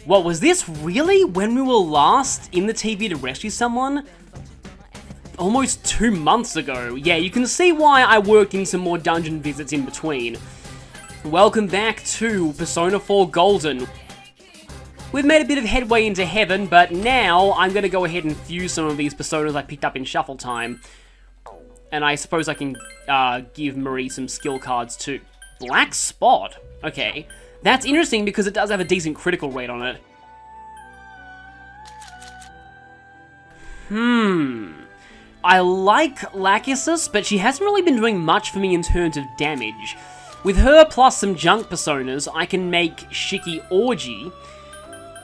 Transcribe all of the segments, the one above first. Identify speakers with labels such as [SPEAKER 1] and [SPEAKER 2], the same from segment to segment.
[SPEAKER 1] What, was this really when we were last in the TV to rescue someone? Almost 2 months ago. Yeah, you can see why I worked in some more dungeon visits in between. Welcome back to Persona 4 Golden. We've made a bit of headway into heaven, but now I'm going to go ahead and fuse some of these personas I picked up in shuffle time. And I suppose I can give Marie some skill cards too. Black Spot? Okay. That's interesting because it does have a decent critical rate on it. I like Lachesis, but she hasn't really been doing much for me in terms of damage. With her plus some junk personas, I can make Shiki Orgy.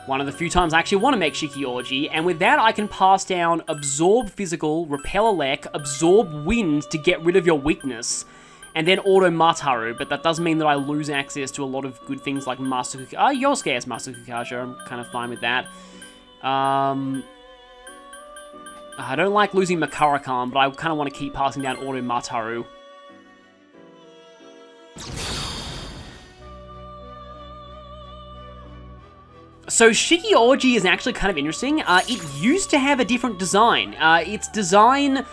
[SPEAKER 1] One of the few times I actually want to make Shiki Orgy, and with that I can pass down Absorb Physical, Repel Elec, Absorb Wind to get rid of your weakness, and then Auto-Mataru, but that does mean that I lose access to a lot of good things like Master Kukasha. Yosuke has Master Kukasha, I'm kind of fine with that. I don't like losing Makarakan, but I kind of want to keep passing down Auto-Mataru. So Shiki Orgy is actually kind of interesting. It used to have a different design. Its design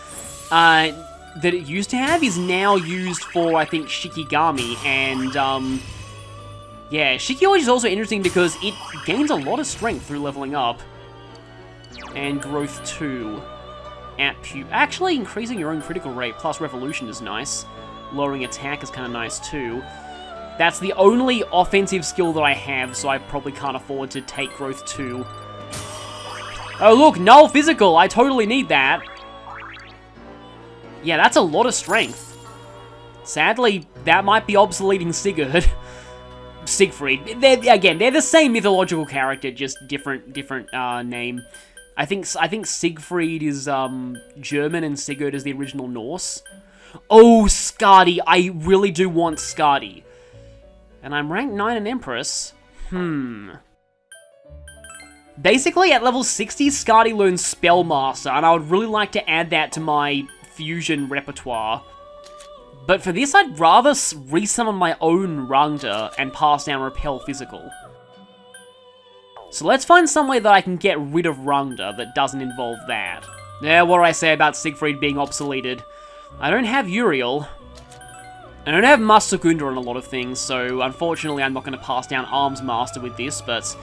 [SPEAKER 1] that it used to have is now used for, I think, Shikigami, and yeah, Shiki Orgy is also interesting because it gains a lot of strength through leveling up. And growth 2. Actually, increasing your own critical rate plus revolution is nice. Lowering attack is kind of nice too. That's the only offensive skill that I have, so I probably can't afford to take growth 2. Oh look, null physical! I totally need that! Yeah, that's a lot of strength. Sadly, that might be obsoleting Sigurd. Siegfried. They're the same mythological character, just different name. I think Siegfried is German and Sigurd is the original Norse. Oh, Skadi! I really do want Skadi. And I'm ranked 9 in Empress. Basically, at level 60, Skadi learns Spellmaster, and I would really like to add that to my fusion repertoire. But for this, I'd rather resummon my own Rangda and pass down Repel Physical. So let's find some way that I can get rid of Rangda that doesn't involve that. Yeah, what do I say about Siegfried being obsoleted? I don't have Uriel. I don't have Masakunda on a lot of things, so unfortunately I'm not going to pass down Arms Master with this, but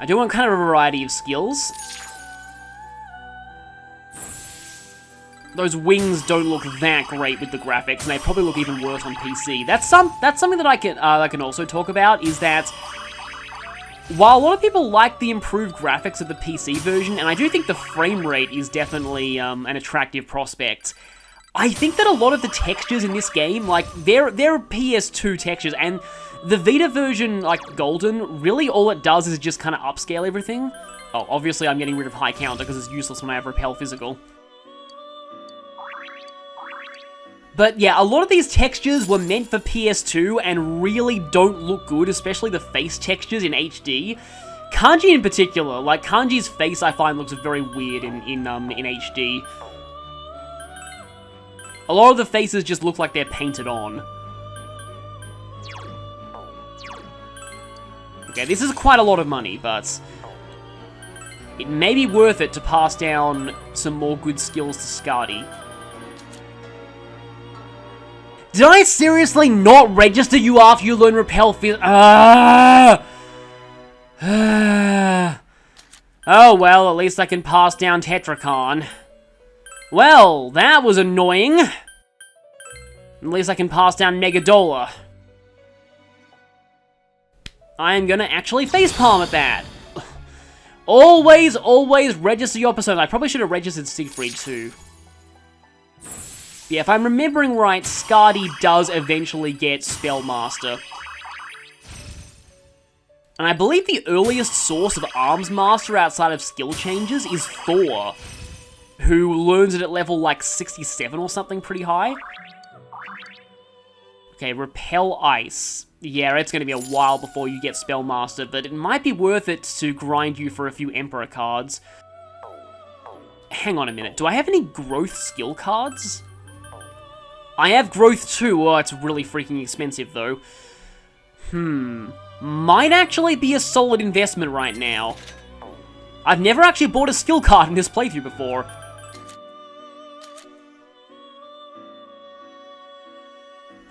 [SPEAKER 1] I do want kind of a variety of skills. Those wings don't look that great with the graphics, and they probably look even worse on PC. That's something that I can also talk about, is that while a lot of people like the improved graphics of the PC version, and I do think the frame rate is definitely an attractive prospect, I think that a lot of the textures in this game, like, they're PS2 textures, and the Vita version, like, Golden, really all it does is just kind of upscale everything. Oh, obviously I'm getting rid of High Counter because it's useless when I have Repel Physical. But yeah, a lot of these textures were meant for PS2 and really don't look good, especially the face textures in HD. Kanji in particular, like Kanji's face I find looks very weird in HD. A lot of the faces just look like they're painted on. Okay, this is quite a lot of money, but it may be worth it to pass down some more good skills to Skadi. Did I seriously not register you after you learn Repel Phys- Oh well, at least I can pass down Tetracon. Well, that was annoying. At least I can pass down Megadola. I am gonna actually facepalm at that. Always register your persona. I probably should have registered Siegfried too. Yeah, if I'm remembering right, Skadi does eventually get Spellmaster. And I believe the earliest source of Arms Master outside of skill changes is Thor, who learns it at level like 67 or something pretty high. Okay, Repel Ice. Yeah, it's going to be a while before you get Spellmaster, but it might be worth it to grind you for a few Emperor cards. Hang on a minute, do I have any growth skill cards? I have growth 2, oh, it's really freaking expensive though. Might actually be a solid investment right now. I've never actually bought a skill card in this playthrough before.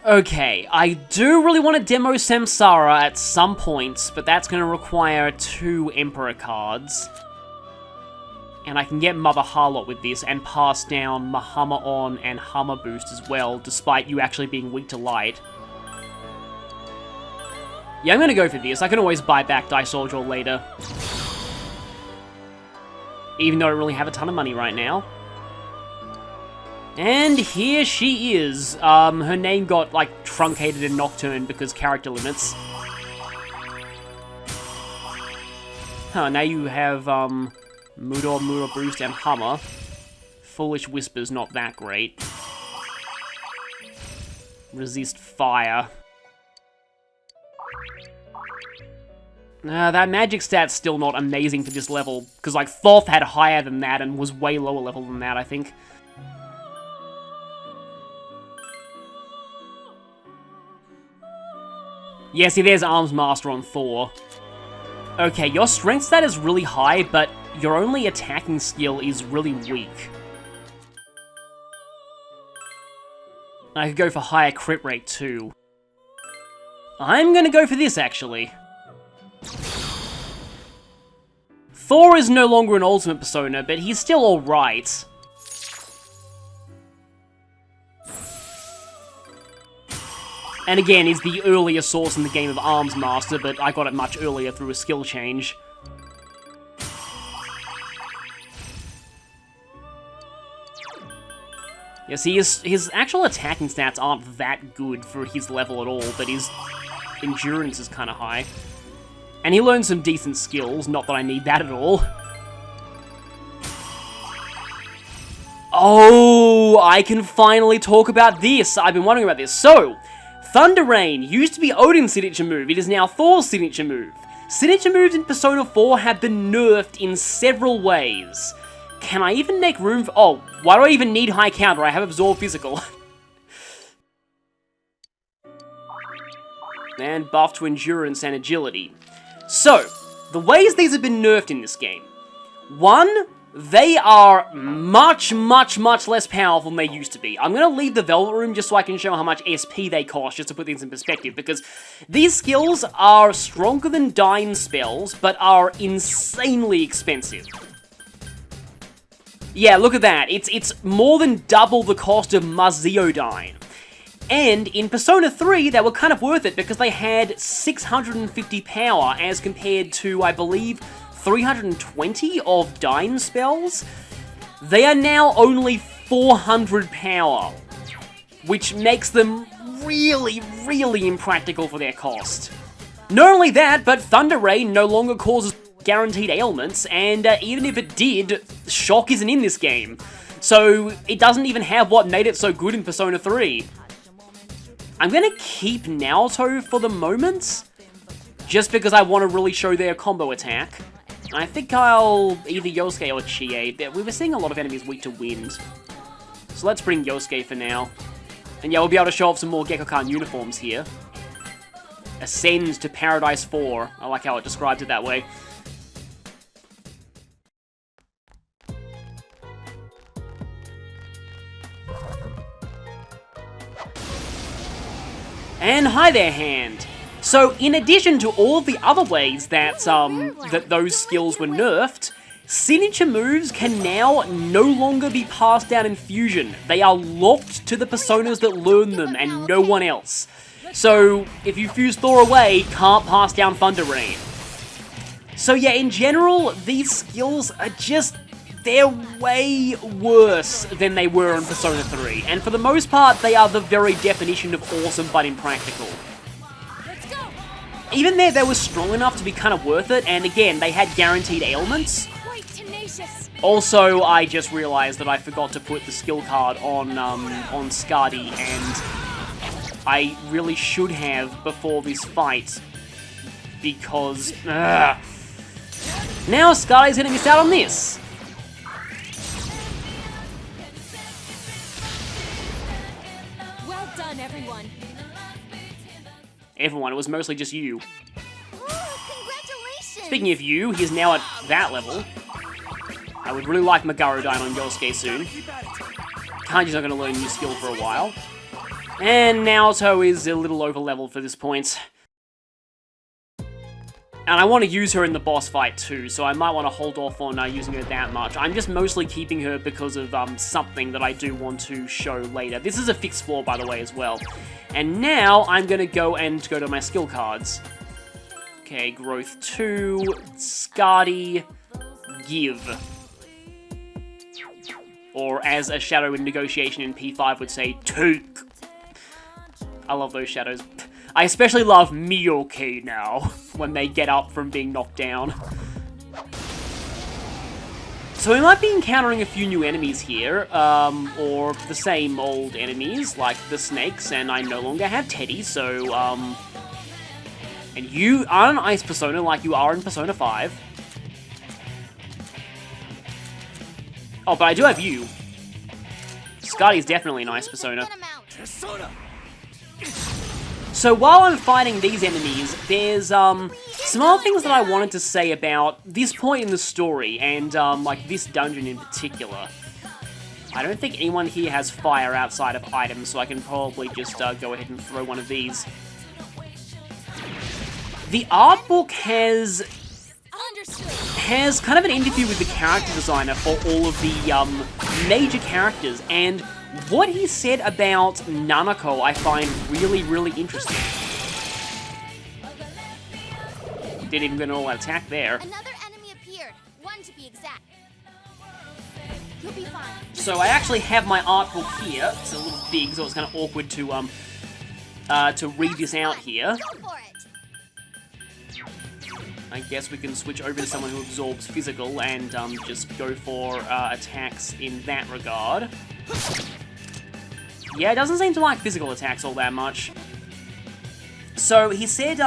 [SPEAKER 1] Okay, I do really want to demo Samsara at some point, but that's going to require 2 Emperor cards. And I can get Mother Harlot with this and pass down Mahama On and Hammer Boost as well, despite you actually being weak to light. Yeah, I'm going to go for this. I can always buy back Dice Soldier later. Even though I don't really have a ton of money right now. And here she is. Her name got, like, truncated in Nocturne because character limits. Huh, now you have, Mudor Boost, and Hammer. Foolish Whisper's not that great. Resist Fire. That magic stat's still not amazing for this level, because, like, Thoth had higher than that and was way lower level than that, I think. Yeah, see, there's Arms Master on Thor. Okay, your strength stat is really high, but your only attacking skill is really weak. I could go for higher crit rate, too. I'm gonna go for this, actually. Thor is no longer an ultimate persona, but he's still alright. And again, is the earlier source in the game of Arms Master, but I got it much earlier through a skill change. Yeah, see, his actual attacking stats aren't that good for his level at all, but his endurance is kind of high. And he learned some decent skills, not that I need that at all. Oh, I can finally talk about this. I've been wondering about this. So, Thunder Rain used to be Odin's signature move. It is now Thor's signature move. Signature moves in Persona 4 have been nerfed in several ways. Can I even make room for... Oh, why do I even need high counter? I have Absorb Physical. And buff to endurance and agility. So, the ways these have been nerfed in this game. 1, they are much less powerful than they used to be. I'm going to leave the Velvet Room just so I can show how much SP they cost, just to put things in perspective, because these skills are stronger than Dyne spells, but are insanely expensive. Yeah, look at that. It's more than double the cost of Maziodyne. And in Persona 3, they were kind of worth it because they had 650 power as compared to, I believe, 320 of Dyne spells. They are now only 400 power, which makes them really impractical for their cost. Not only that, but Thunder Rain no longer causes guaranteed ailments, and even if it did, Shock isn't in this game. So it doesn't even have what made it so good in Persona 3. I'm gonna keep Naoto for the moment, just because I want to really show their combo attack. I think I'll either Yosuke or Chie. We were seeing a lot of enemies weak to wind. So let's bring Yosuke for now. And yeah, we'll be able to show off some more Gekkokan uniforms here. Ascends to Paradise 4. I like how it describes it that way. And hi there, Hand. So, in addition to all of the other ways that those skills were nerfed, signature moves can now no longer be passed down in Fusion. They are locked to the personas that learn them and no one else. So, if you fuse Thor away, can't pass down Thunder Rain. So yeah, in general, these skills are just... they're way worse than they were in Persona 3, and for the most part, they are the very definition of awesome but impractical.
[SPEAKER 2] Let's go.
[SPEAKER 1] Even there, they were strong enough to be kind of worth it, and again, they had guaranteed ailments.
[SPEAKER 2] Quite tenacious.
[SPEAKER 1] Also, I just realized that I forgot to put the skill card on Skadi, and I really should have before this fight, because... now Skadi's gonna miss out on this.
[SPEAKER 2] Well done, everyone.
[SPEAKER 1] everyone. It was mostly just you.
[SPEAKER 2] Ooh, congratulations!
[SPEAKER 1] Speaking of you, he's now at that level. I would really like Magaru dying on Yosuke soon. Kanji's not going to learn new skill for a while. And Naoto is a little over level for this point. And I want to use her in the boss fight too, so I might want to hold off on using her that much. I'm just mostly keeping her because of something that I do want to show later. This is a fixed floor, by the way, as well. And now I'm going to go to my skill cards. Okay, Growth 2, Skadi, Give. Or as a shadow in negotiation in P5 would say, Took. I love those shadows. I especially love Miyoke now, when they get up from being knocked down. So we might be encountering a few new enemies here, or the same old enemies, like the snakes, and I no longer have Teddy, so, and you are an Ice Persona like you are in Persona 5. Oh, but I do have you. Skadi's definitely an Ice Persona. So while I'm fighting these enemies, there's some other things that I wanted to say about this point in the story, and like this dungeon in particular. I don't think anyone here has fire outside of items, so I can probably just go ahead and throw one of these. The art book has kind of an interview with the character designer for all of the major characters, and what he said about Nanako I find really, really interesting. Didn't even get an all-out attack there.
[SPEAKER 2] Another enemy appeared. One to be exact. You'll be fine.
[SPEAKER 1] So I actually have my art book here. It's a little big, so it's kind of awkward to read this out here.
[SPEAKER 2] Go for it.
[SPEAKER 1] I guess we can switch over to someone who absorbs physical and just go for attacks in that regard. Yeah, it doesn't seem to like physical attacks all that much. So he said,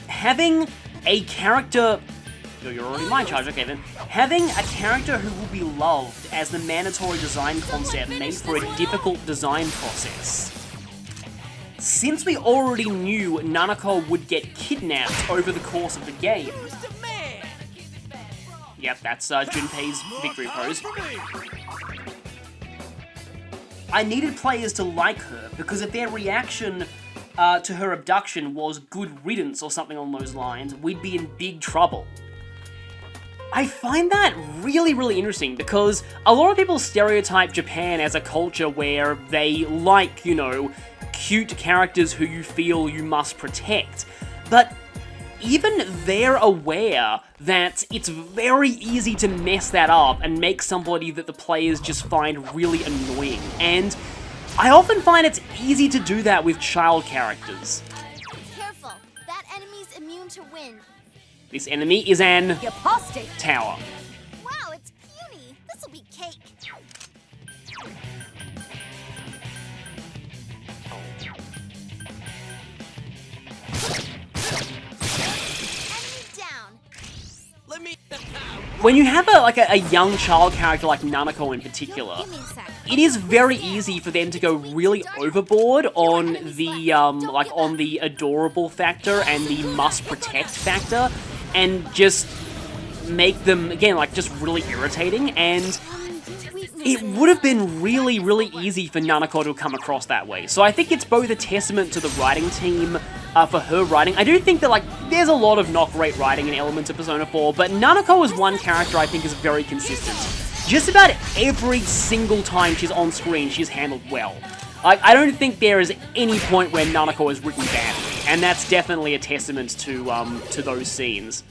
[SPEAKER 1] having a character... Oh, you're already my charge, okay then. Having a character who will be loved as the mandatory design concept made for a difficult design process. Since we already knew Nanako would get kidnapped over the course of the game... Yep, that's Junpei's victory pose. I needed players to like her, because if their reaction to her abduction was good riddance or something along those lines, we'd be in big trouble. I find that really, really interesting, because a lot of people stereotype Japan as a culture where they like, you know, cute characters who you feel you must protect. But even they're aware that it's very easy to mess that up and make somebody that the players just find really annoying. And I often find it's easy to do that with child characters.
[SPEAKER 2] Careful. That enemy's immune to wind.
[SPEAKER 1] This enemy is an
[SPEAKER 2] Apostate
[SPEAKER 1] tower.
[SPEAKER 2] Wow, it's puny. This'll be cake.
[SPEAKER 1] When you have a young child character like Nanako in particular, it is very easy for them to go really overboard on the on the adorable factor and the must protect factor, and just make them again just really irritating. And it would have been really, really easy for Nanako to come across that way. So I think it's both a testament to the writing team for her writing. I do think that, there's a lot of not great writing in elements of Persona 4, but Nanako is one character I think is very consistent. Just about every single time she's on screen, she's handled well. I don't think there is any point where Nanako is written badly, and that's definitely a testament to those scenes.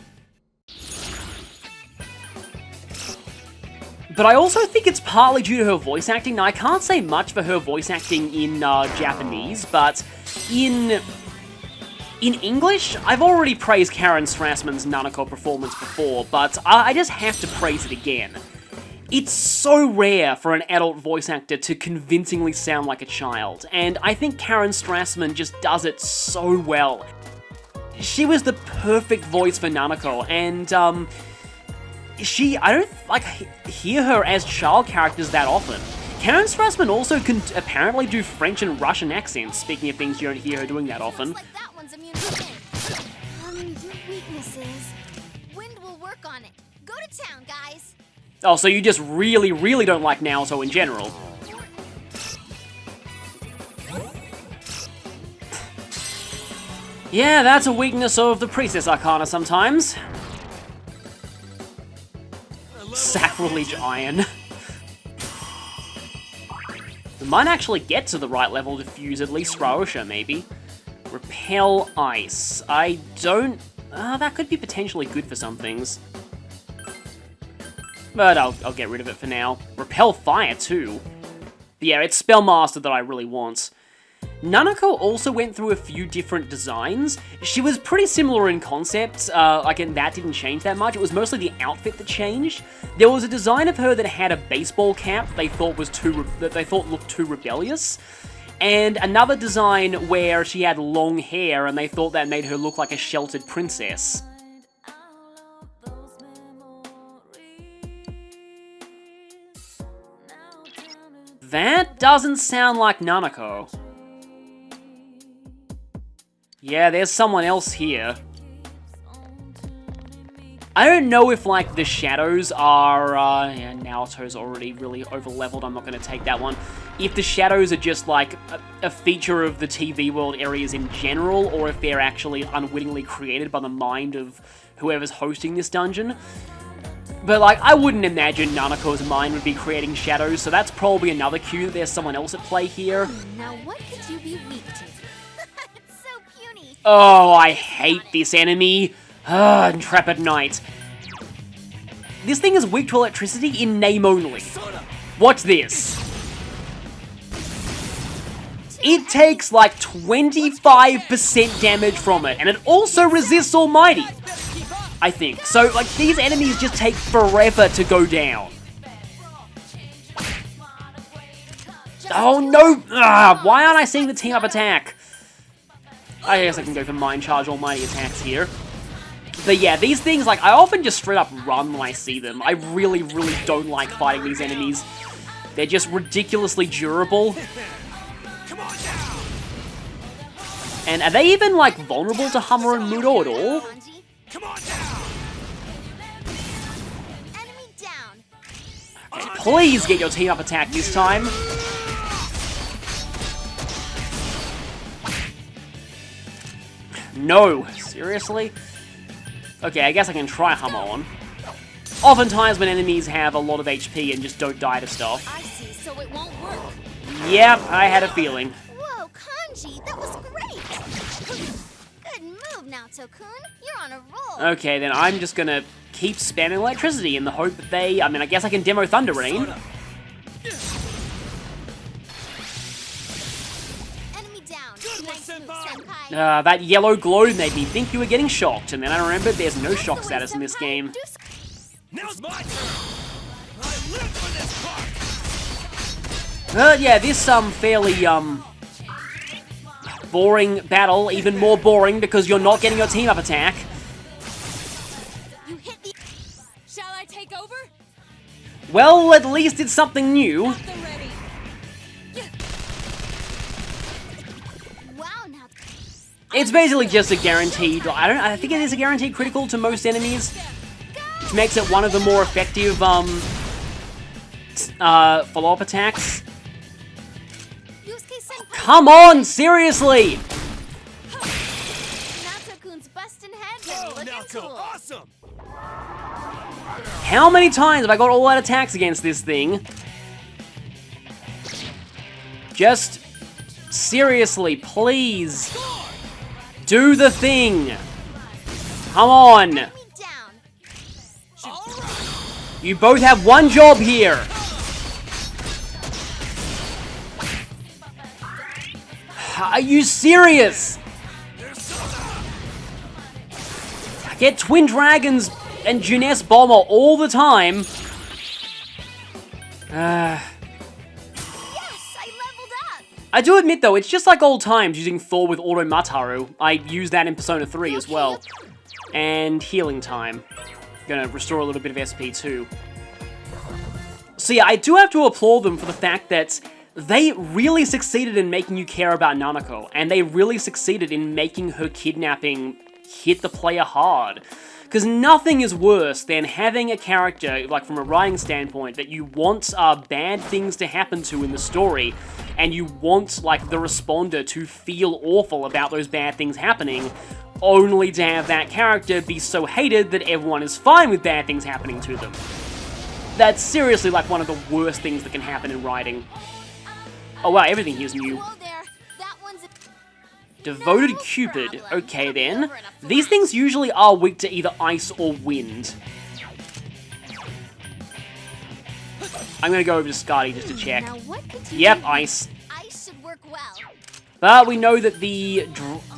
[SPEAKER 1] But I also think it's partly due to her voice acting. Now, I can't say much for her voice acting in Japanese, but in English, I've already praised Karen Strassman's Nanako performance before, but I just have to praise it again. It's so rare for an adult voice actor to convincingly sound like a child, and I think Karen Strassman just does it so well. She was the perfect voice for Nanako, and I don't hear her as child characters that often. Karen Strassman also can apparently do French and Russian accents, speaking of things you don't hear her doing that often.
[SPEAKER 2] Looks like that one's immune to wind. Your weaknesses. Wind will work on it. Go to town, guys.
[SPEAKER 1] Oh, so you just really, really don't like Naoto in general. Yeah, that's a weakness of the Priestess Arcana sometimes. Sacrilege Iron. We might actually get to the right level to fuse at least Raosha, maybe. Repel Ice. I don't... that could be potentially good for some things. But I'll get rid of it for now. Repel Fire, too. But yeah, it's Spellmaster that I really want. Nanako also went through a few different designs. She was pretty similar in concept, and that didn't change that much. It was mostly the outfit that changed. There was a design of her that had a baseball cap they thought looked too rebellious, and another design where she had long hair and they thought that made her look like a sheltered princess. That doesn't sound like Nanako. Yeah, there's someone else here. I don't know if, like, the shadows are, yeah, Naoto's already really over-leveled, I'm not going to take that one. If the shadows are just, like, a feature of the TV world areas in general, or if they're actually unwittingly created by the mind of whoever's hosting this dungeon. But, like, I wouldn't imagine Nanako's mind would be creating shadows, so that's probably another cue that there's someone else at play here.
[SPEAKER 2] Now what could you be weak to?
[SPEAKER 1] Oh, I hate this enemy. Intrepid Knight. This thing is weak to electricity in name only. Watch this. It takes like 25% damage from it, and it also resists Almighty, I think. So, like, these enemies just take forever to go down. Oh no! Why aren't I seeing the team-up attack? I guess I can go for Mind Charge Almighty attacks here. But yeah, these things, like, I often just straight up run when I see them. I really, really don't like fighting these enemies. They're just ridiculously durable. And are they even, like, vulnerable to Hummer and Mudo at all? Okay, please get your team-up attack this time. No, seriously? Okay, I guess I can try Hummer on. Oftentimes when enemies have a lot of HP and just don't die to stuff.
[SPEAKER 2] I see, so it won't work.
[SPEAKER 1] Yep, I had a feeling.
[SPEAKER 2] Whoa, Kanji, that was great. Good move, Naoto-kun. You're on a roll.
[SPEAKER 1] Okay, then I'm just gonna keep spamming electricity in the hope that I mean, I guess I can demo Thunder Rain. That yellow glow made me think you were getting shocked, and then I remembered there's no shock status in this game.
[SPEAKER 3] Now's my turn. I live for this part.
[SPEAKER 1] Yeah, this fairly boring battle, even more boring because you're not getting your team up attack.
[SPEAKER 2] You hit the...
[SPEAKER 4] Shall I take over?
[SPEAKER 1] Well, at least it's something new.
[SPEAKER 4] At the ready.
[SPEAKER 2] Wow, now...
[SPEAKER 1] It's basically just a guaranteed, I think it is a guaranteed critical to most enemies, which makes it one of the more effective, follow-up attacks. Come on, seriously!
[SPEAKER 2] Naoto-kun's busting heads and looking cool.
[SPEAKER 3] Awesome.
[SPEAKER 1] How many times have I got all-out attacks against this thing? Just, seriously, please. Do the thing! Come on! You both have one job here! Are you serious? I get Twin Dragons and Juness Bomber all the time. I do admit, though, it's just like old times using Thor with Auto-Mataru. I used that in Persona 3 as well. And Healing Time. Gonna restore a little bit of SP too. So yeah, I do have to applaud them for the fact that they really succeeded in making you care about Nanako, and they really succeeded in making her kidnapping hit the player hard. Because nothing is worse than having a character, like from a writing standpoint, that you want bad things to happen to in the story, and you want like the responder to feel awful about those bad things happening, only to have that character be so hated that everyone is fine with bad things happening to them. That's seriously like one of the worst things that can happen in writing. Oh wow, everything here's new.
[SPEAKER 2] Whoa there. That one's a
[SPEAKER 1] Devoted Cupid. Okay then. These things usually are weak to either ice or wind. I'm gonna go over to Scotty just to check.
[SPEAKER 2] Now what could you
[SPEAKER 1] Yep,
[SPEAKER 2] do?
[SPEAKER 1] ice.
[SPEAKER 2] Ice should work well.
[SPEAKER 1] But we know that the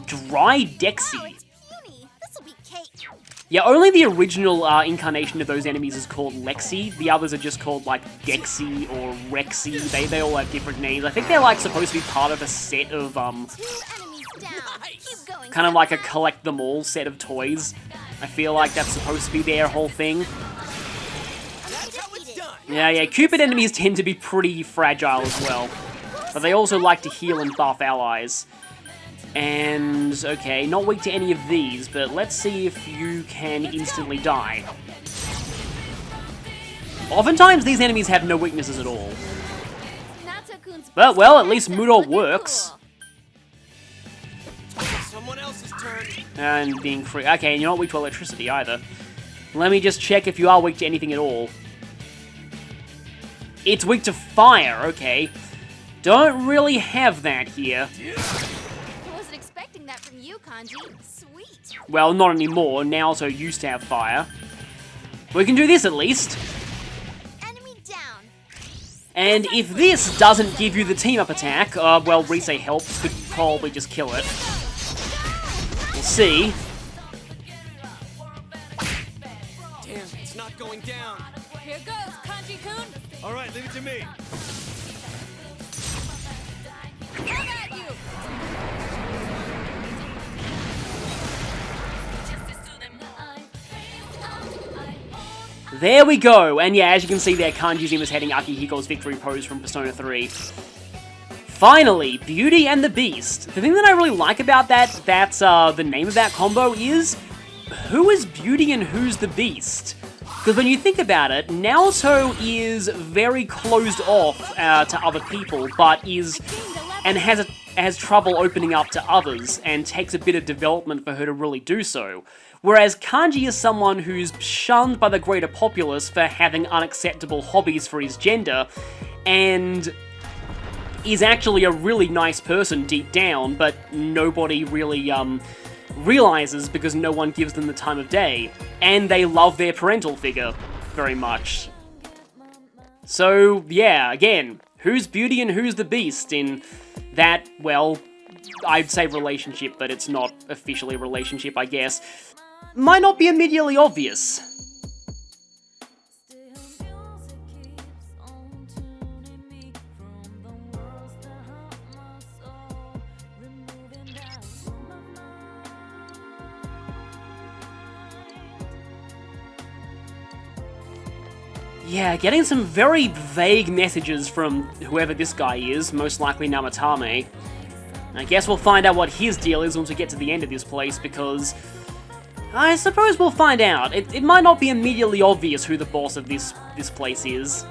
[SPEAKER 1] Dry
[SPEAKER 2] Oh,
[SPEAKER 1] Dexy.
[SPEAKER 2] it's puny. This'll be cake.
[SPEAKER 1] Yeah, only the original incarnation of those enemies is called Lexi. The others are just called, like, Dexy or Rexy. They all have different names. I think they're, like, supposed to be part of a set of,
[SPEAKER 2] 2 enemies down. Keep going.
[SPEAKER 1] kind of like a collect-them-all set of toys. I feel like that's supposed to be their whole thing.
[SPEAKER 3] That's how it's done.
[SPEAKER 1] Yeah, Cupid enemies tend to be pretty fragile as well. But they also like to heal and buff allies. And, okay, not weak to any of these, but let's see if you can instantly die. Oftentimes, these enemies have no weaknesses at all.
[SPEAKER 2] Natsukun's
[SPEAKER 1] But, well, at least
[SPEAKER 2] best
[SPEAKER 1] Mudo
[SPEAKER 2] looking
[SPEAKER 1] works.
[SPEAKER 2] cool.
[SPEAKER 3] Someone else's turn.
[SPEAKER 1] And being free. Okay, and you're not weak to electricity either. Let me just check if you are weak to anything at all. It's weak to fire, okay. Don't really have that here.
[SPEAKER 2] I wasn't expecting that from you, Kanji. Sweet.
[SPEAKER 1] Well, not anymore. Naoto used to have fire. We can do this at least.
[SPEAKER 2] Enemy down.
[SPEAKER 1] And if this doesn't give you the team-up attack, well, Rise helps, could probably just kill it. We'll see.
[SPEAKER 3] Damn, it's not going down.
[SPEAKER 4] Here goes, Kanji-kun.
[SPEAKER 3] All right, leave it to me.
[SPEAKER 4] Come at you.
[SPEAKER 1] There we go, and yeah, as you can see there, Kanji's imitating Akihiko's victory pose from Persona 3. Finally, Beauty and the Beast. The thing that I really like about that's the name of that combo is, who is Beauty and who's the Beast? Because when you think about it, Naoto is very closed off to other people, but has trouble opening up to others, and takes a bit of development for her to really do so. Whereas Kanji is someone who's shunned by the greater populace for having unacceptable hobbies for his gender, and is actually a really nice person deep down, but nobody really realizes because no one gives them the time of day, and they love their parental figure very much. So, yeah, again, who's Beauty and who's the Beast in that, well, I'd say relationship, but it's not officially a relationship, I guess. Might not be immediately obvious. Yeah, getting some very vague messages from whoever this guy is, most likely Namatame. I guess we'll find out what his deal is once we get to the end of this place, because I suppose we'll find out. It might not be immediately obvious who the boss of this place is.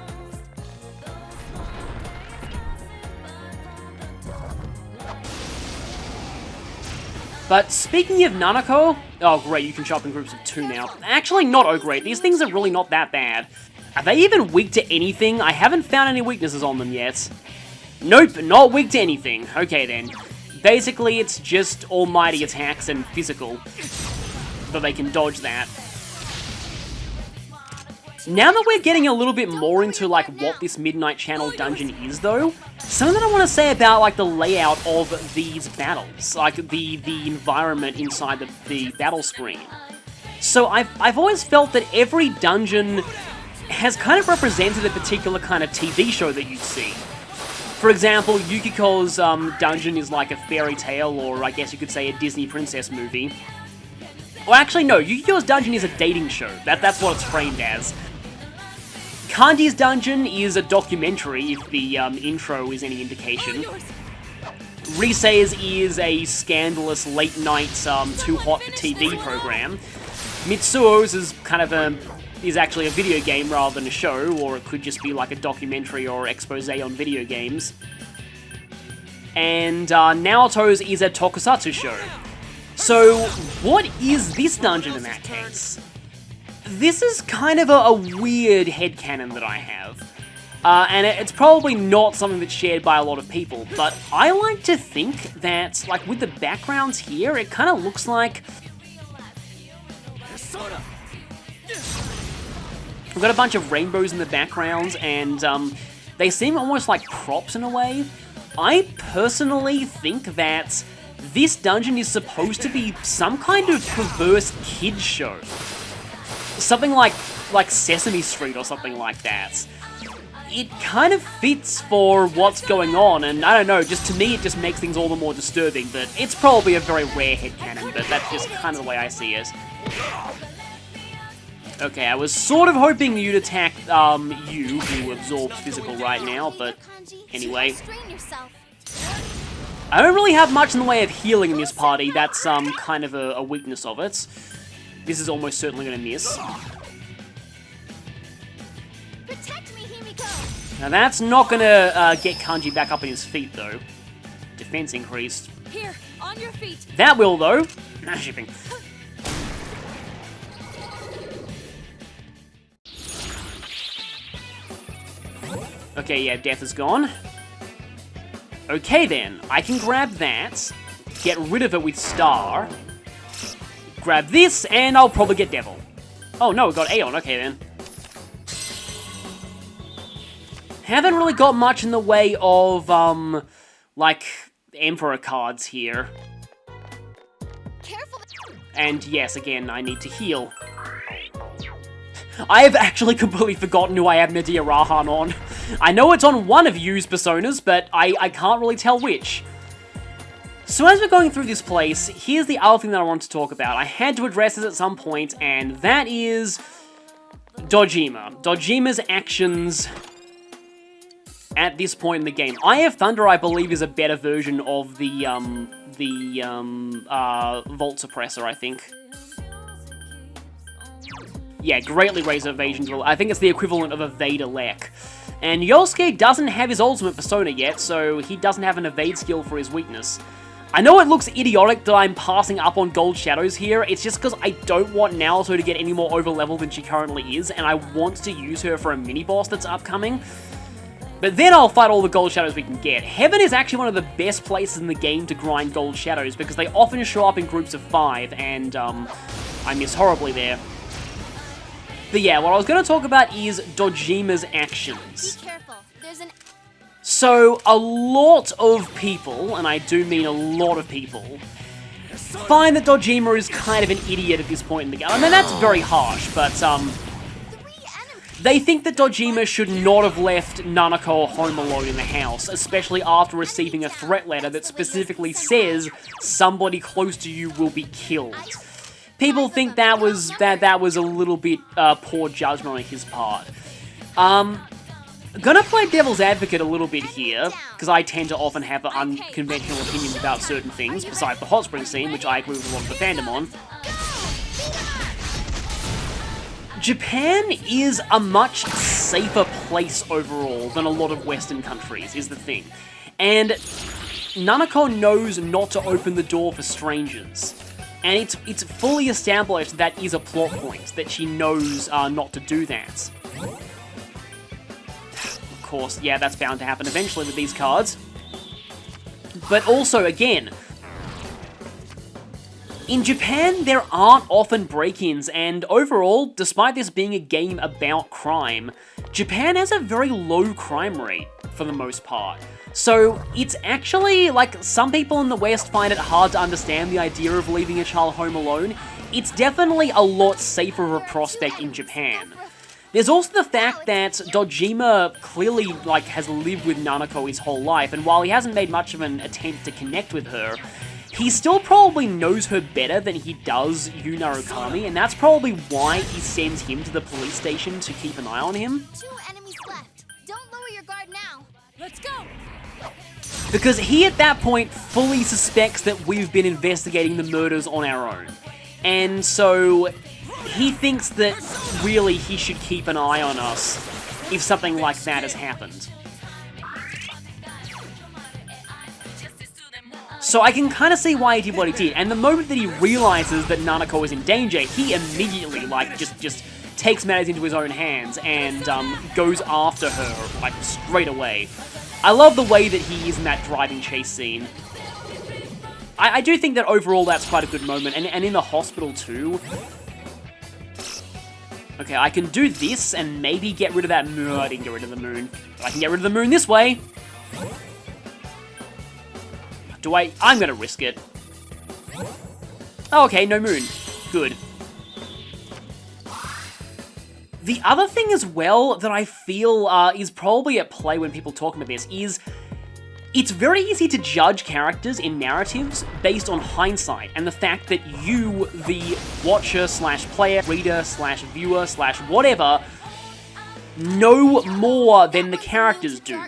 [SPEAKER 1] But speaking of Nanako, oh great, you can shop in groups of 2 now. Actually, not oh great, these things are really not that bad. Are they even weak to anything? I haven't found any weaknesses on them yet. Nope, not weak to anything. Okay then. Basically, it's just almighty attacks and physical. But they can dodge that. Now that we're getting a little bit more into like what this Midnight Channel dungeon is though, something that I want to say about like the layout of these battles, like the environment inside the battle screen. So I've always felt that every dungeon has kind of represented a particular kind of TV show that you'd see. For example, Yukiko's dungeon is like a fairy tale, or I guess you could say a Disney princess movie. Well, actually, no, Yukiko's dungeon is a dating show. That's what it's framed as. Kanji's dungeon is a documentary, if the intro is any indication. Risei's is a scandalous late-night, too hot for TV program. Mitsuo's is kind of is actually a video game rather than a show, or it could just be like a documentary or expose on video games. And Naoto's is a tokusatsu show. So, what is this dungeon in that case? This is kind of a weird headcanon that I have. And it's probably not something that's shared by a lot of people, but I like to think that, like, with the backgrounds here, it kind of looks like... We've got a bunch of rainbows in the background, and they seem almost like props in a way. I personally think that this dungeon is supposed to be some kind of perverse kids show. Something like Sesame Street or something like that. It kind of fits for what's going on, and I don't know, just to me it just makes things all the more disturbing, but it's probably a very rare headcanon, but that's just kind of the way I see it. Okay, I was sort of hoping you'd attack, you, who absorbs physical right now, but anyway. I don't really have much in the way of healing in this party, that's, kind of a weakness of it. This is almost certainly gonna miss. Now that's not gonna get Kanji back up on his feet, though. Defense increased.
[SPEAKER 4] Here, on your feet.
[SPEAKER 1] That will, though. Nah, shipping. Okay, yeah, death is gone. Okay then, I can grab that, get rid of it with Star, grab this, and I'll probably get Devil. Oh no, we got Aeon, okay then. Haven't really got much in the way of, like, Emperor cards here.
[SPEAKER 2] Careful.
[SPEAKER 1] And yes, again, I need to heal. I have actually completely forgotten who I have Medea Rahan on. I know it's on one of Yu's personas, but I can't really tell which. So as we're going through this place, here's the other thing that I want to talk about. I had to address this at some point, and that is Dojima. Dojima's actions at this point in the game. Eye of Thunder, I believe, is a better version of the Volt Suppressor, I think. Yeah, greatly raise evasion. I think it's the equivalent of a Vader Lek. And Yosuke doesn't have his ultimate persona yet, so he doesn't have an evade skill for his weakness. I know it looks idiotic that I'm passing up on Gold Shadows here, it's just because I don't want Naruto to get any more over-leveled than she currently is, and I want to use her for a mini-boss that's upcoming. But then I'll fight all the Gold Shadows we can get. Heaven is actually one of the best places in the game to grind Gold Shadows, because they often show up in groups of 5, and I miss horribly there. But yeah, what I was going to talk about is Dojima's actions.
[SPEAKER 2] Be careful. There's an...
[SPEAKER 1] So, a lot of people, and I do mean a lot of people, find that Dojima is kind of an idiot at this point in the game. I mean, that's very harsh, but, they think that Dojima should not have left Nanako home alone in the house, especially after receiving a threat letter that specifically says somebody close to you will be killed. People think that was a little bit poor judgment on his part. Gonna play devil's advocate a little bit here, because I tend to often have unconventional opinions about certain things, besides the hot spring scene, which I agree with a lot of the fandom on. Japan is a much safer place overall than a lot of Western countries, is the thing. And Nanako knows not to open the door for strangers. And it's fully established that is a plot point, that she knows not to do that. Of course, yeah, that's bound to happen eventually with these cards. But also, again, in Japan, there aren't often break-ins, and overall, despite this being a game about crime, Japan has a very low crime rate, for the most part. So, it's actually, like, some people in the West find it hard to understand the idea of leaving a child home alone. It's definitely a lot safer of a prospect in Japan. There's also the fact that Dojima clearly, like, has lived with Nanako his whole life, and while he hasn't made much of an attempt to connect with her, he still probably knows her better than he does Yu Narukami, and that's probably why he sends him to the police station to keep an eye on him.
[SPEAKER 2] Two
[SPEAKER 4] Let's go!
[SPEAKER 1] Because he, at that point, fully suspects that we've been investigating the murders on our own. And so, he thinks that, really, he should keep an eye on us if something like that has happened. So I can kind of see why he did what he did, and the moment that he realizes that Nanako is in danger, he immediately, like, just takes matters into his own hands and goes after her, like, straight away. I love the way that he is in that driving chase scene. I do think that overall that's quite a good moment, and in the hospital too. Okay, I can do this and maybe get rid of that moon. I didn't get rid of the moon. But I can get rid of the moon this way. Do I? I'm gonna risk it. Oh, okay, no moon. Good. The other thing as well that I feel is probably at play when people talk about this is it's very easy to judge characters in narratives based on hindsight and the fact that you, the watcher slash player, reader slash viewer slash whatever, know more than the characters do.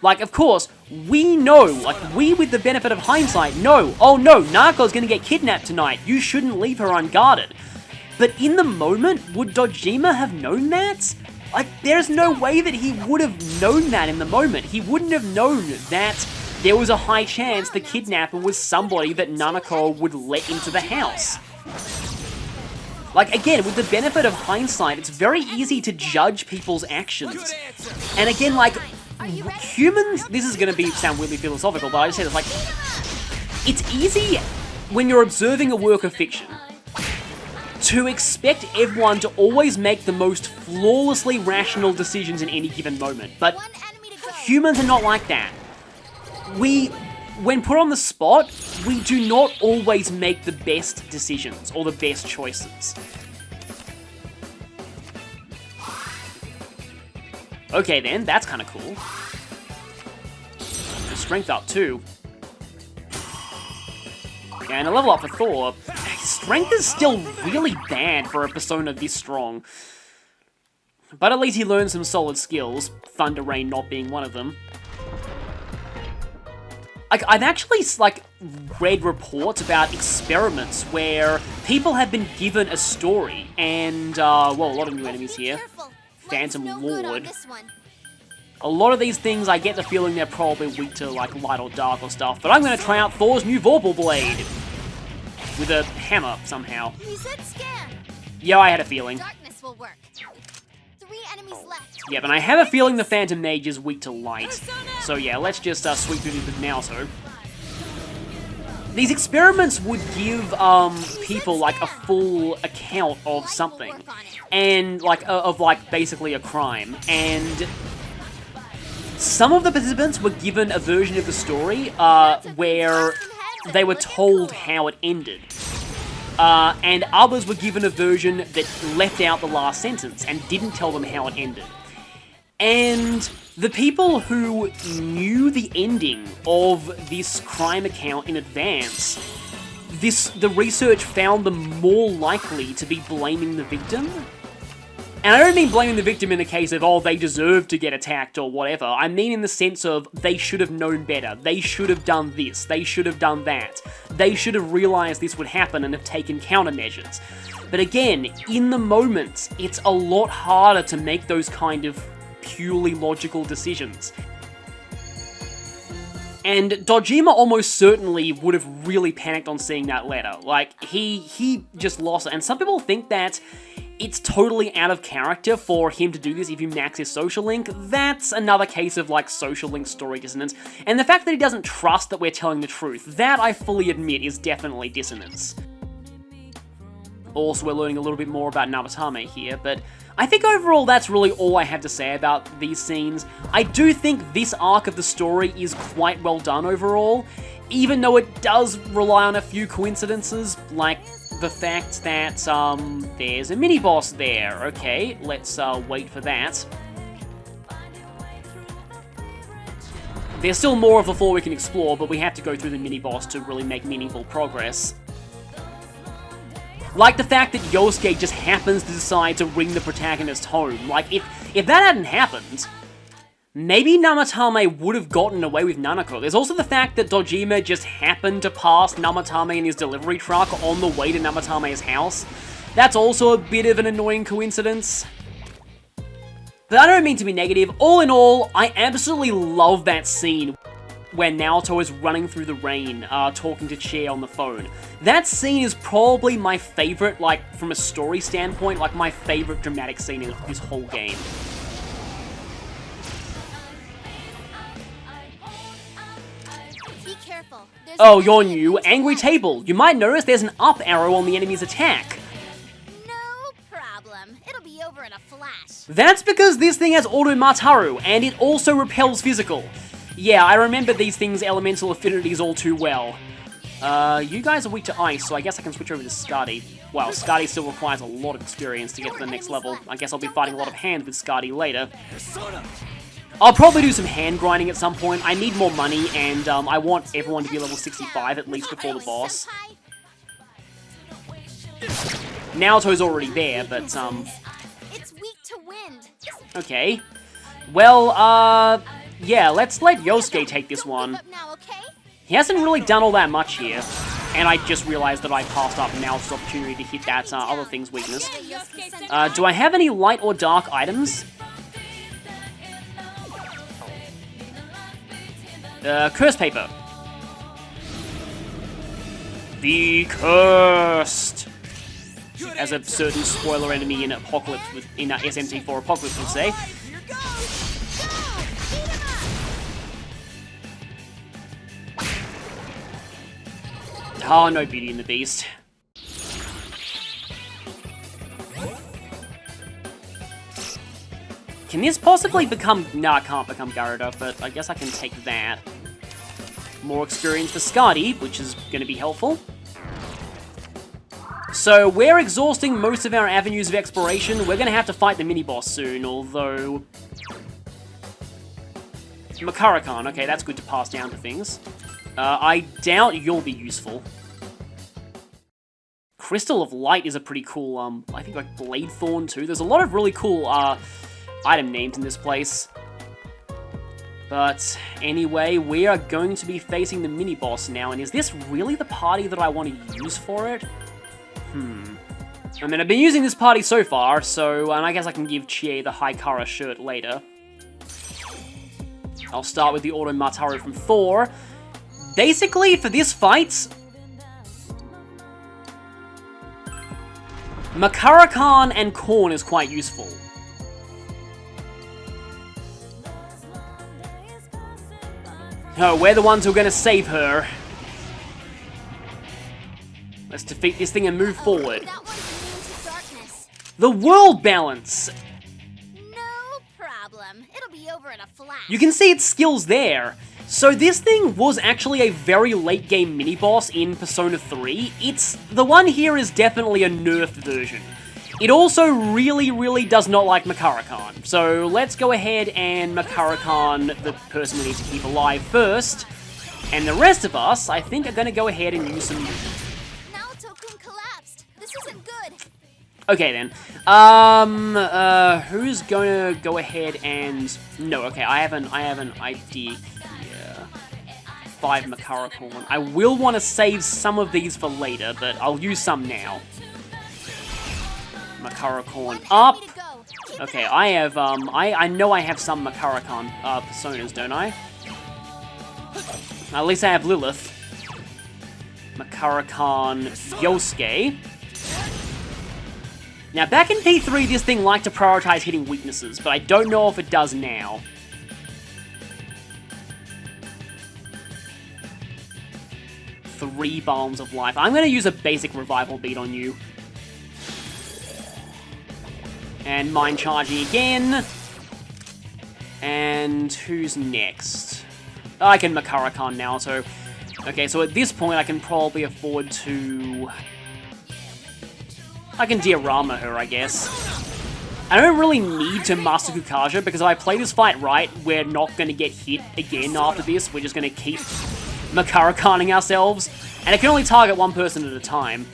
[SPEAKER 1] Like, of course, we know, like, we with the benefit of hindsight know, oh no, Nako's gonna get kidnapped tonight, you shouldn't leave her unguarded. But in the moment, would Dojima have known that? Like, there's no way that he would have known that in the moment. He wouldn't have known that there was a high chance the kidnapper was somebody that Nanako would let into the house. Like, again, with the benefit of hindsight, it's very easy to judge people's actions. And again, like, humans, this is gonna sound weirdly philosophical, but I just say this, like, it's easy when you're observing a work of fiction to expect everyone to always make the most flawlessly rational decisions in any given moment. But humans are not like that. When put on the spot, we do not always make the best decisions or the best choices. Okay then, that's kind of cool. Strength up too. And a level up for Thor. Strength is still really bad for a persona this strong. But at least he learned some solid skills, Thunder Rain not being one of them. Like, I've actually, like, read reports about experiments where people have been given a story, and, well, a lot of new enemies here. Phantom Lord. A lot of these things, I get the feeling they're probably weak to, like, light or dark or stuff, but I'm gonna try out Thor's new Vorpal Blade. With a hammer, somehow.
[SPEAKER 2] He said scan.
[SPEAKER 1] Yeah, I had a feeling.
[SPEAKER 2] Darkness will work. 3 enemies left.
[SPEAKER 1] Yeah, but I have a feeling the Phantom Mage is weak to light. So yeah, let's just sweep through this now, so. These experiments would give people like a full account of something. And like, of like basically a crime. And some of the participants were given a version of the story where they were told how it ended. And others were given a version that left out the last sentence and didn't tell them how it ended. And the people who knew the ending of this crime account in advance, the research found them more likely to be blaming the victim. And I don't mean blaming the victim in the case of, oh, they deserve to get attacked or whatever. I mean in the sense of, they should have known better. They should have done this. They should have done that. They should have realized this would happen and have taken countermeasures. But again, in the moment, it's a lot harder to make those kind of purely logical decisions. And Dojima almost certainly would have really panicked on seeing that letter. Like, he just lost it. And some people think that it's totally out of character for him to do this if you max his social link. That's another case of, like, social link story dissonance. And the fact that he doesn't trust that we're telling the truth, that I fully admit is definitely dissonance. Also, we're learning a little bit more about Namatame here, but I think overall that's really all I have to say about these scenes. I do think this arc of the story is quite well done overall, even though it does rely on a few coincidences, like the fact that there's a mini-boss there. Okay, let's wait for that. There's still more of the floor we can explore, but we have to go through the mini-boss to really make meaningful progress. Like the fact that Yosuke just happens to decide to bring the protagonist home. Like, if that hadn't happened, maybe Namatame would have gotten away with Nanako. There's also the fact that Dojima just happened to pass Namatame in his delivery truck on the way to Namatame's house. That's also a bit of an annoying coincidence. But I don't mean to be negative. All in all, I absolutely love that scene where Naoto is running through the rain, talking to Chie on the phone. That scene is probably my favorite, like, from a story standpoint, like, my favorite dramatic scene in this whole game.
[SPEAKER 2] Be careful. There's
[SPEAKER 1] Oh,
[SPEAKER 2] an
[SPEAKER 1] you're
[SPEAKER 2] enemy
[SPEAKER 1] new.
[SPEAKER 2] to the
[SPEAKER 1] Angry
[SPEAKER 2] left.
[SPEAKER 1] Table. You might notice there's an up arrow on the enemy's attack.
[SPEAKER 2] No problem. It'll be over in a flash.
[SPEAKER 1] That's because this thing has Auto-Mataru, and it also repels physical. Yeah, I remember these things' elemental affinities all too well. You guys are weak to ice, so I guess I can switch over to Skadi. Well, Skadi still requires a lot of experience to get to the next level. I guess I'll be fighting a lot of hand with Skadi later.
[SPEAKER 3] Persona!
[SPEAKER 1] I'll probably do some hand grinding at some point. I need more money, and I want everyone to be level 65 at least before the boss. Naoto's already there, but,
[SPEAKER 2] It's weak to wind.
[SPEAKER 1] okay. Well, yeah, let's let Yosuke take this
[SPEAKER 2] Don't give
[SPEAKER 1] one.
[SPEAKER 2] up now, okay?
[SPEAKER 1] He hasn't really done all that much here, and I just realized that I passed up Naoto's opportunity to hit that other thing's weakness. Do I have any light or dark items? Curse paper. The Cursed! As a certain spoiler enemy in Apocalypse, in SMT4 Apocalypse would say.
[SPEAKER 3] Here goes!
[SPEAKER 2] Go! Beat him up!
[SPEAKER 1] Oh, no Beauty and the Beast. Can this possibly become... No, I can't become Garuda, but I guess I can take that. More experience for Skadi, which is going to be helpful. So, we're exhausting most of our avenues of exploration. We're going to have to fight the mini-boss soon, although... Makara-kan, okay, that's good to pass down to things. I doubt you'll be useful. Crystal of Light is a pretty cool, I think like Blade Thorn too. There's a lot of really cool, item names in this place. But anyway, we are going to be facing the mini-boss now, and is this really the party that I want to use for it? I mean, I've been using this party so far, so, and I guess I can give Chie the Haikara shirt later. I'll start with the Auto-Mataru from Thor. Basically, for this fight, Makara-kan and Korn is quite useful. Oh, we're the ones who are going to save her. Let's defeat this thing and move forward.
[SPEAKER 2] That one's immune to darkness.
[SPEAKER 1] The world balance!
[SPEAKER 2] No problem. It'll be over in a flash.
[SPEAKER 1] You can see its skills there. So this thing was actually a very late game mini-boss in Persona 3. The one here is definitely a nerfed version. It also really, really does not like Makara-kan. So let's go ahead and Makara-kan, the person we need to keep alive first. And the rest of us, I think, are going to go ahead and use some...
[SPEAKER 2] Naoto-kun collapsed. This isn't good.
[SPEAKER 1] Okay then. Who's gonna go ahead and... No, okay, I have an idea here. 5 Makara-kan. I will want to save some of these for later, but I'll use some now. Makara-kan up.
[SPEAKER 2] Enemy to go. Keep
[SPEAKER 1] Okay,
[SPEAKER 2] it up.
[SPEAKER 1] I have, I know I have some Makara-kan, personas, don't I? At least I have Lilith. Makara-kan Yosuke. Now, back in P3, this thing liked to prioritize hitting weaknesses, but I don't know if it does now. Three Balms of Life. I'm going to use a basic revival beat on you. And Mind Charging again. And who's next? I can Makara-kan now, so... Okay, so at this point I can probably afford to... I can diorama her, I guess. I don't really need to Master Kukaja, because if I play this fight right, we're not going to get hit again after this. We're just going to keep Makara-kaning ourselves. And it can only target one person at a time.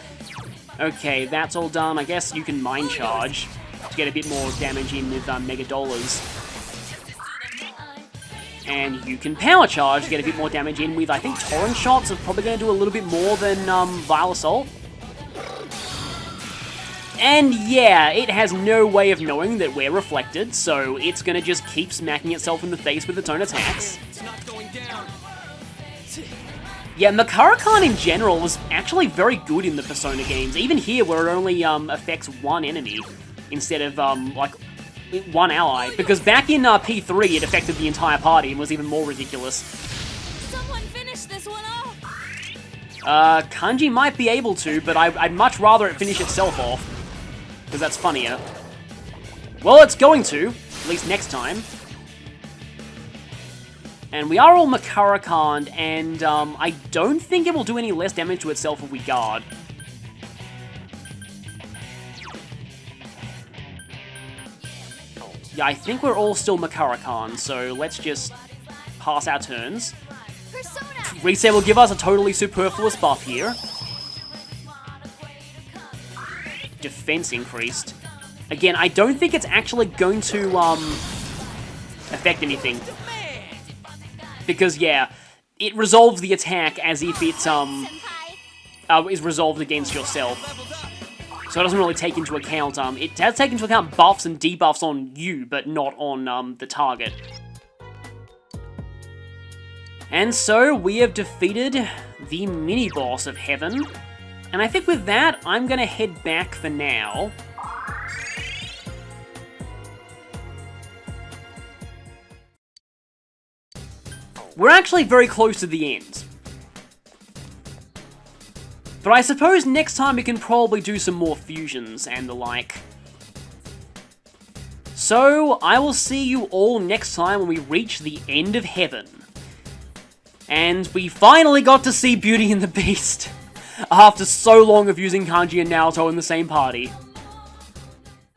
[SPEAKER 1] Okay, that's all done. I guess you can Mind Charge to get a bit more damage in with Mega Dollars. And you can power charge to get a bit more damage in with, I think, torrent shots are probably going to do a little bit more than Vile Assault. And yeah, it has no way of knowing that we're reflected, so it's going to just keep smacking itself in the face with its own attacks.
[SPEAKER 3] It's not going down.
[SPEAKER 1] Yeah, Makara-kan in general is actually very good in the Persona games, even here where it only affects one enemy instead of, like, one ally. Because back in P3, it affected the entire party and was even more ridiculous.
[SPEAKER 4] Someone finish this one off.
[SPEAKER 1] Kanji might be able to, but I'd much rather it finish itself off. Because that's funnier. Well, it's going to, at least next time. And we are all Makara-kan, and I don't think it will do any less damage to itself if we guard. Yeah, I think we're all still Makara-kan, so let's just pass our turns.
[SPEAKER 2] Persona!
[SPEAKER 1] Reset will give us a totally superfluous buff here. Defense increased. Again, I don't think it's actually going to affect anything. Because, yeah, it resolves the attack as if it is resolved against yourself. So it doesn't really take into account, it does take into account buffs and debuffs on you, but not on the target. And so we have defeated the mini-boss of Heaven. And I think with that, I'm going to head back for now. We're actually very close to the end. But I suppose next time we can probably do some more fusions and the like. So, I will see you all next time when we reach the end of Heaven. And we finally got to see Beauty and the Beast. After so long of using Kanji and Naoto in the same party.